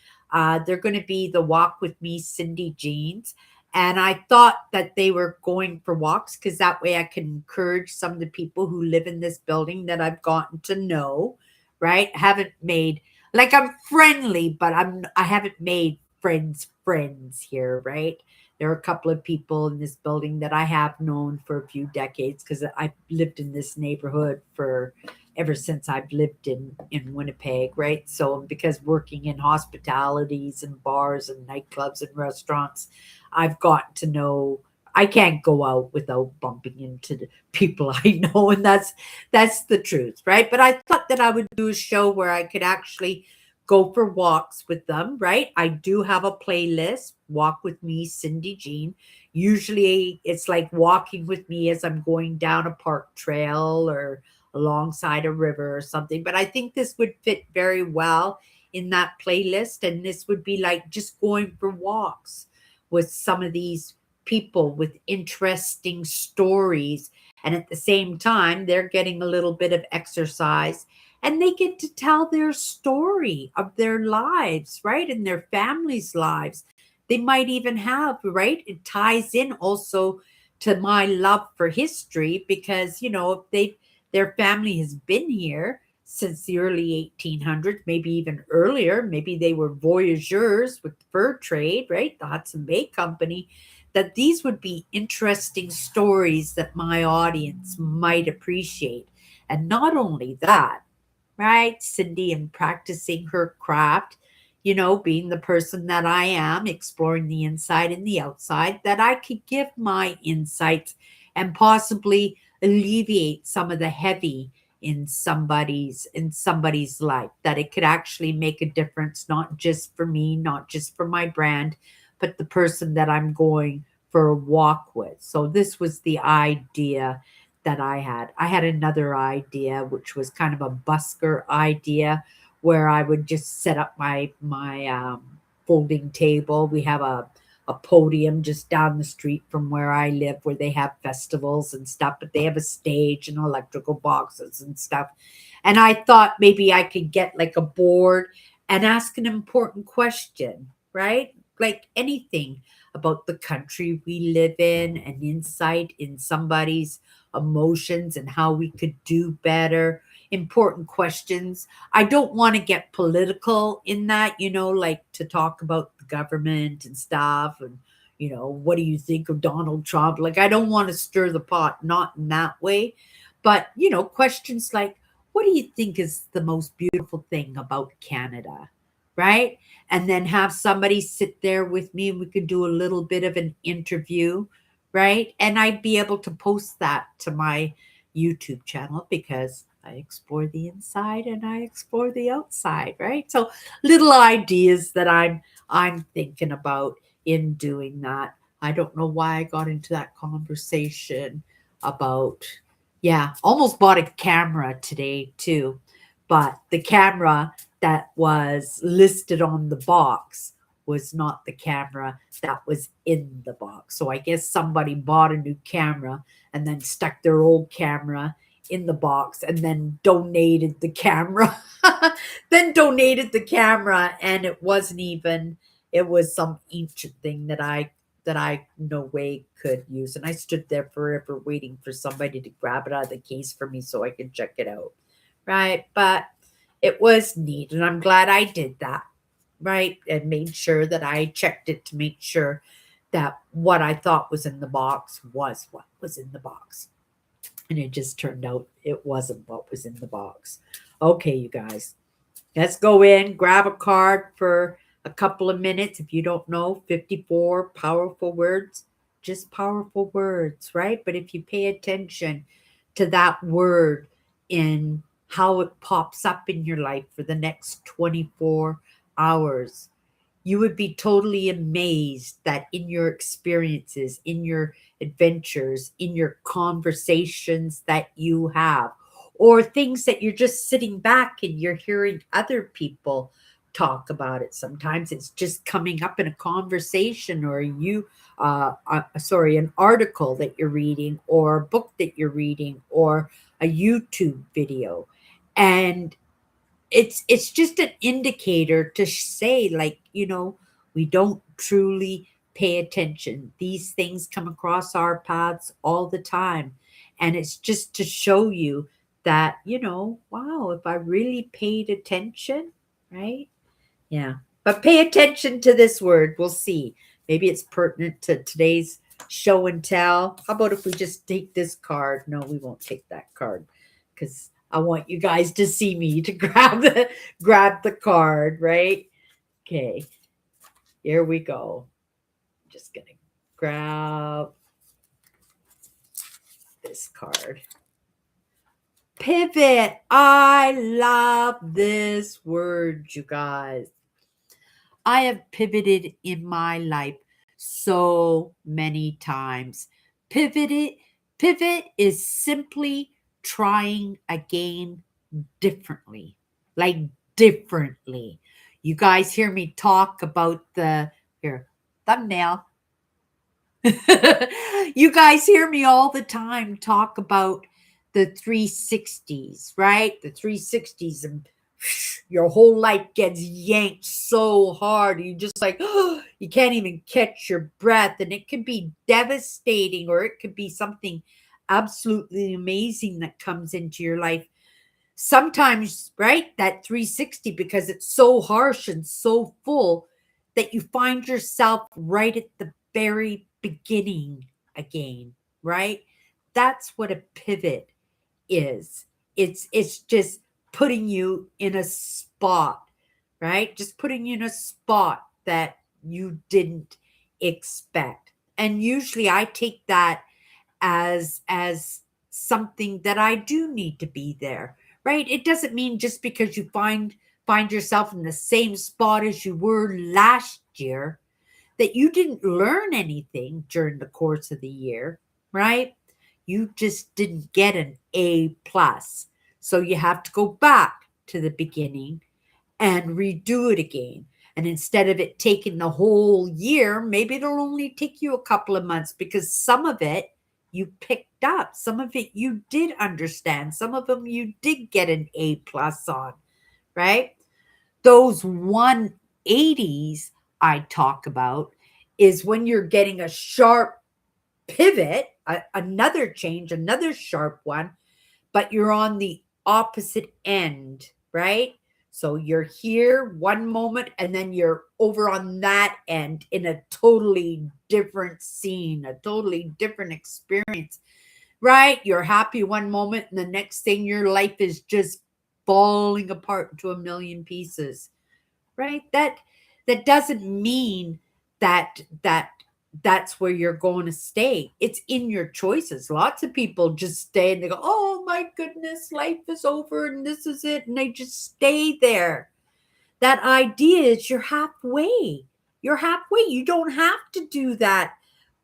They're going to be the Walk with Me, Cindy Jeans. And I thought that they were going for walks because that way I can encourage some of the people who live in this building that I've gotten to know, right? Haven't made, like, I'm friendly, but I haven't made friends here, right? There are a couple of people in this building that I have known for a few decades because I've lived in this neighborhood for ever since I've lived in Winnipeg, right? So because working in hospitalities and bars and nightclubs and restaurants, I've got to know I can't go out without bumping into the people I know, and that's the truth, right? But I thought that I would do a show where I could actually go for walks with them, right? I do have a playlist, Walk with Me, Cindy Jean. Usually it's like walking with me as I'm going down a park trail or alongside a river or something. But I think this would fit very well in that playlist. And this would be like just going for walks with some of these people with interesting stories. And at the same time, they're getting a little bit of exercise and they get to tell their story of their lives, right? And their families' lives. They might even have, right? It ties in also to my love for history because, if their family has been here since the early 1800s, maybe even earlier. Maybe they were voyageurs with the fur trade, right? The Hudson Bay Company. That these would be interesting stories that my audience might appreciate. And not only that, right? Cindy, in practicing her craft, being the person that I am, exploring the inside and the outside, that I could give my insights and possibly alleviate some of the heavy in somebody's life, that it could actually make a difference, not just for me, not just for my brand, but the person that I'm going for a walk with. So this was the idea that I had. I had another idea, which was kind of a busker idea, where I would just set up my folding table. We have a podium just down the street from where I live, where they have festivals and stuff, but they have a stage and electrical boxes and stuff. And I thought maybe I could get like a board and ask an important question, right? Like anything about the country we live in, an insight in somebody's emotions and how we could do better, important questions. I don't want to get political in that, like to talk about the government and stuff. And, what do you think of Donald Trump? Like, I don't want to stir the pot, not in that way. But, questions like, what do you think is the most beautiful thing about Canada? Right. And then have somebody sit there with me and we could do a little bit of an interview. Right. And I'd be able to post that to my YouTube channel because I explore the inside and I explore the outside, right? So little ideas that I'm thinking about in doing that. I don't know why I got into that conversation about, yeah, almost bought a camera today too. But the camera that was listed on the box was not the camera that was in the box. So I guess somebody bought a new camera and then stuck their old camera in the box and then donated the camera. Then donated the camera, and it was some ancient thing that I no way could use. And I stood there forever waiting for somebody to grab it out of the case for me so I could check it out. Right. But it was neat, and I'm glad I did that. Right. And made sure that I checked it to make sure that what I thought was in the box was what was in the box. And it just turned out it wasn't what was in the box. Okay, you guys, let's go in, grab a card for a couple of minutes. If you don't know, 54 powerful words, just powerful words, right? But if you pay attention to that word in how it pops up in your life for the next 24 hours, you would be totally amazed that in your experiences, in your adventures, in your conversations that you have, or things that you're just sitting back and you're hearing other people talk about it. Sometimes it's just coming up in a conversation, or an article that you're reading, or a book that you're reading, or a YouTube video. And it's just an indicator to say, like, we don't truly pay attention. These things come across our paths all the time, and it's just to show you that, wow, if I really paid attention, right? Yeah. But pay attention to this word. We'll see. Maybe it's pertinent to today's show and tell. How about if we just take this card? No, we won't take that card because I want you guys to see me to grab the card, right? Okay. Here we go. Just gonna grab this card. Pivot. I love this word, you guys. I have pivoted in my life so many times. Pivoted, pivot is simply trying again differently, like differently. You guys hear me talk about the here thumbnail. You guys hear me all the time talk about the 360s, right? The 360s, and your whole life gets yanked so hard. You just like, you can't even catch your breath. And it can be devastating, or it could be something absolutely amazing that comes into your life. Sometimes, right? That 360, because it's so harsh and so full that you find yourself right at the very beginning again, right? That's what a pivot is. It's just putting you in a spot, right? Just putting you in a spot that you didn't expect. And usually I take that as something that I do need to be there, right? It doesn't mean just because you find yourself in the same spot as you were last year that you didn't learn anything during the course of the year, right? You just didn't get an A plus. So you have to go back to the beginning and redo it again. And instead of it taking the whole year, maybe it'll only take you a couple of months because some of it you picked up, some of it you did understand, some of them you did get an A plus on, right? Those 180s I talk about is when you're getting a sharp pivot, another change, another sharp one, but you're on the opposite end, right? So you're here one moment and then you're over on that end in a totally different scene, a totally different experience, right? You're happy one moment and the next thing your life is just falling apart into a million pieces, right? That doesn't mean that that's where you're going to stay. It's in your choices. Lots of people just stay and they go, "Oh my goodness, life is over and this is it," and they just stay there. That idea is you're halfway. You're halfway. You don't have to do that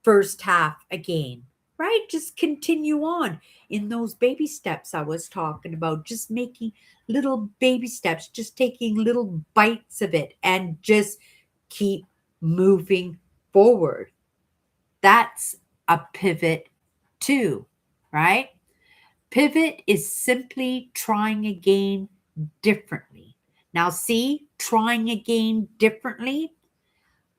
first half again, right? Just continue on in those baby steps I was talking about, just making little baby steps, just taking little bites of it and just keep moving forward. That's a pivot too, right? Pivot is simply trying again differently. Now, see, trying again differently,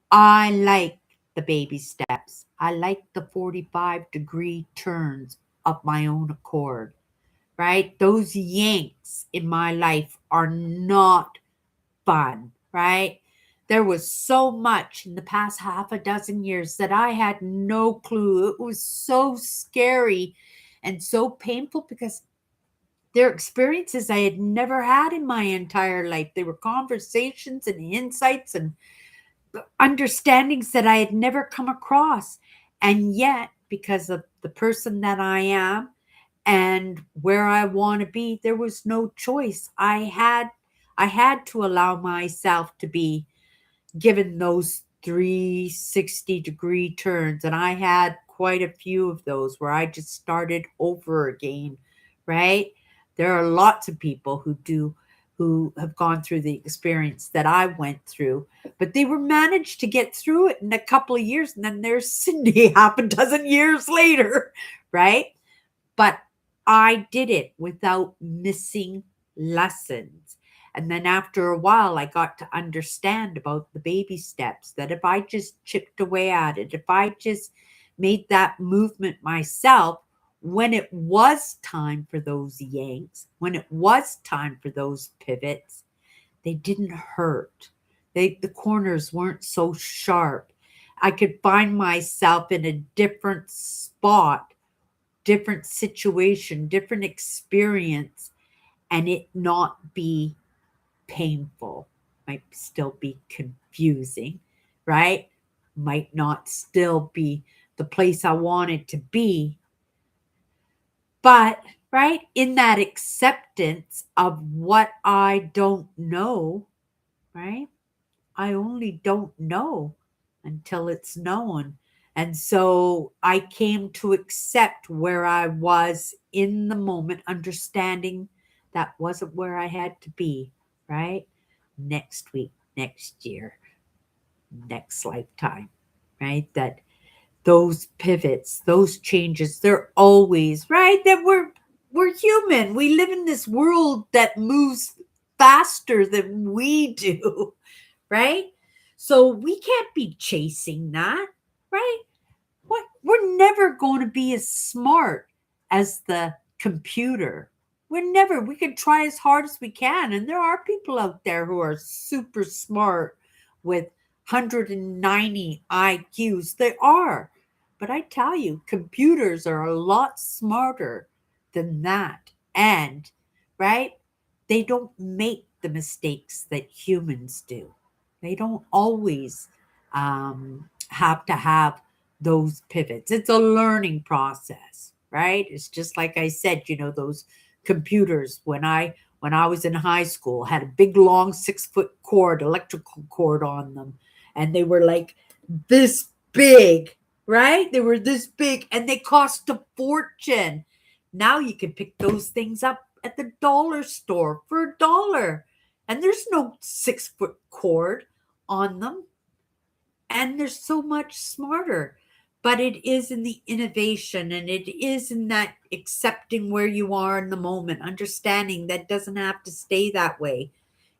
I like the baby steps. I like the 45-degree turns of my own accord, right? Those yanks in my life are not fun, right? There was so much in the past half a dozen years that I had no clue. It was so scary and so painful because they're experiences I had never had in my entire life. They were conversations and insights and understandings that I had never come across. And yet, because of the person that I am and where I want to be, there was no choice. I had to allow myself to be given those 360-degree turns. And I had quite a few of those where I just started over again, right? There are lots of people who have gone through the experience that I went through, but they were managed to get through it in a couple of years. And then there's Cindy half a dozen years later, right? But I did it without missing lessons. And then after a while, I got to understand about the baby steps that if I just chipped away at it, if I just made that movement myself, when it was time for those yanks, when it was time for those pivots, they didn't hurt. The corners weren't so sharp. I could find myself in a different spot, different situation, different experience, and it not be painful. Might still be confusing, right? Might not still be the place I wanted to be. But, right, in that acceptance of what I don't know, right? I only don't know until it's known. And so I came to accept where I was in the moment, understanding that wasn't where I had to be, right? Next week, next year, next lifetime, right? That those pivots, those changes, they're always, right? That we're human. We live in this world that moves faster than we do, right? So we can't be chasing that, right? What we're never going to be as smart as the computer. We can try as hard as we can. And there are people out there who are super smart with 190 IQs. They are. But I tell you, computers are a lot smarter than that. And, right, they don't make the mistakes that humans do. They don't always have to have those pivots. It's a learning process, right? It's just like I said, those computers when I was in high school had a big long 6-foot cord, electrical cord on them, and they were like this big, right? They were this big and they cost a fortune. Now you can pick those things up at the dollar store for $1. And there's no 6-foot cord on them. And they're so much smarter. But it is in the innovation, and it is in that accepting where you are in the moment, understanding that doesn't have to stay that way.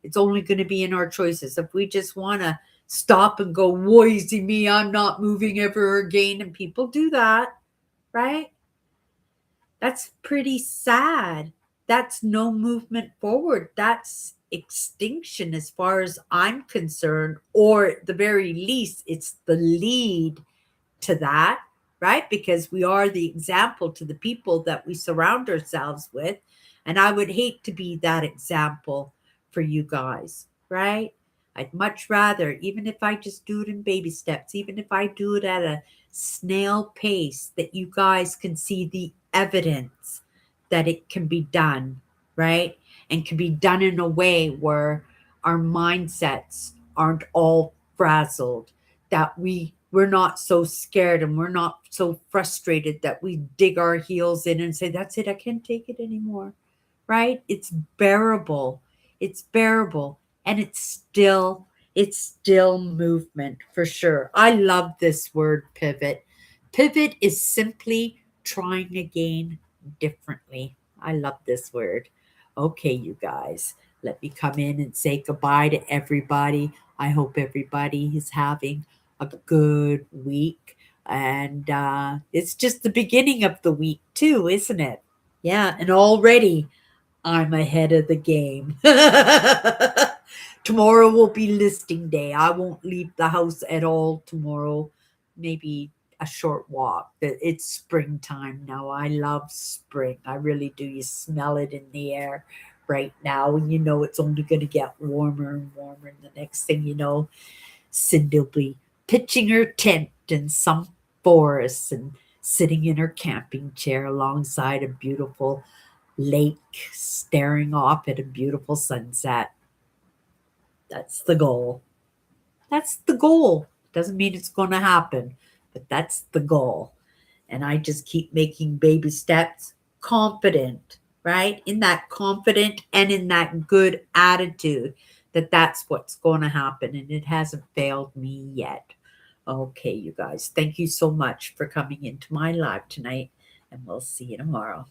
It's only going to be in our choices. If we just want to stop and go, woe me, I'm not moving ever again. And people do that, right? That's pretty sad. That's no movement forward. That's extinction as far as I'm concerned, or at the very least, it's the lead to that, right? Because we are the example to the people that we surround ourselves with. And I would hate to be that example for you guys, right? I'd much rather, even if I just do it in baby steps, even if I do it at a snail pace, that you guys can see the evidence that it can be done, right? And can be done in a way where our mindsets aren't all frazzled, that we're not so scared and we're not so frustrated that we dig our heels in and say, that's it, I can't take it anymore, right? It's bearable. It's bearable. And it's still movement for sure. I love this word pivot. Pivot is simply trying again differently. I love this word. Okay, you guys, let me come in and say goodbye to everybody. I hope everybody is having a good week. And it's just the beginning of the week, too, isn't it? Yeah, and already I'm ahead of the game. Tomorrow will be listing day. I won't leave the house at all tomorrow. Maybe a short walk. It's springtime now. I love spring. I really do. You smell it in the air right now, and you know it's only going to get warmer and warmer. And the next thing you know, Cindy will be pitching her tent in some forest and sitting in her camping chair alongside a beautiful lake, staring off at a beautiful sunset. That's the goal. That's the goal. Doesn't mean it's going to happen, but that's the goal. And I just keep making baby steps, confident, right? In that confident and in that good attitude that that's what's going to happen. And it hasn't failed me yet. Okay, you guys, thank you so much for coming into my live tonight. And we'll see you tomorrow.